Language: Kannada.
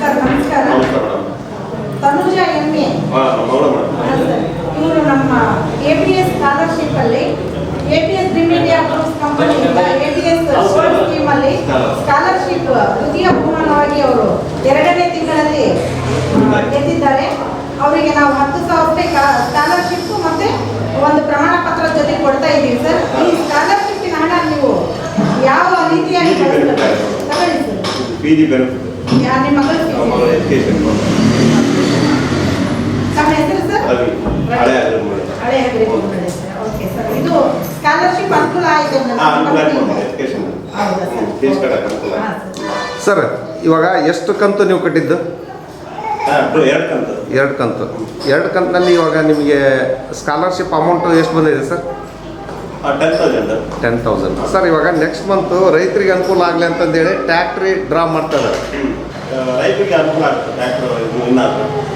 ಸರ್ ನಮಸ್ಕಾರ. ತನುಜಾ ಎಮ್ಮೆ ಇವರು ನಮ್ಮ APS ಸ್ಕಾಲರ್ಶಿಪ್ ಅಲ್ಲಿ APS ರಿಮಿಡಿಯಾ ಗ್ರೂಪ್ಸ್ ಕಂಪನಿಯಿಂದ APS ಗೋಲ್ಡ್ ಸ್ಕೀಮ್ ಅಲ್ಲಿ ಸ್ಕಾಲರ್ಶಿಪ್ ದ್ವಿತೀಯ ಬಹುಮಾನವಾಗಿ ಅವರು 2ನೇ ತಿಂಗಳಲ್ಲಿ ಗೆದ್ದಿದ್ದಾರೆ. ಅವರಿಗೆ ನಾವು 10,000 ರೂಪಾಯಿ ಸ್ಕಾಲರ್ಶಿಪ್ ಮತ್ತೆ ಒಂದು ಪ್ರಮಾಣ ಪತ್ರ ಜೊತೆ ಕೊಡ್ತಾ ಇದ್ದೀವಿ ಸರ್. ಈ ಸ್ಕಾಲರ್ಶಿಪ್ಪಿನ ಹಣ ನೀವು ಯಾವ ರೀತಿಯಾಗಿ ತಗೊಳ್ಳಿ ಸರ್. ನಿಮ್ಮ ಮಗಳ ನಮ್ಮ ಹೆಸರು ಸರ್ ಹಳೆ ಓಕೆ ಸರ್. ಇದು ಸ್ಕಾಲರ್ಶಿಪ್ ಅನುಕೂಲ ಆಯಿತು ಸರ್. ಇವಾಗ ಎಷ್ಟು ಕಂತು ನೀವು ಕಟ್ಟಿದ್ದು? 2 ಕಂತು. 2 ಕಂತಿನಲ್ಲಿ ಇವಾಗ ನಿಮಗೆ ಸ್ಕಾಲರ್ಶಿಪ್ ಅಮೌಂಟು ಎಷ್ಟು ಬಂದಿದೆ ಸರ್? 10,000. ಸರ್ ಇವಾಗ ನೆಕ್ಸ್ಟ್ ಮಂತು ರೈತರಿಗೆ ಅನುಕೂಲ ಆಗಲಿ ಅಂತಂದೇಳಿ ಟ್ಯಾಕ್ಟ್ರಿ ಡ್ರಾ ಮಾಡ್ತಾರೆ. ರೈತರಿಗೆ ಅನುಕೂಲ ಆಗ್ತದೆ.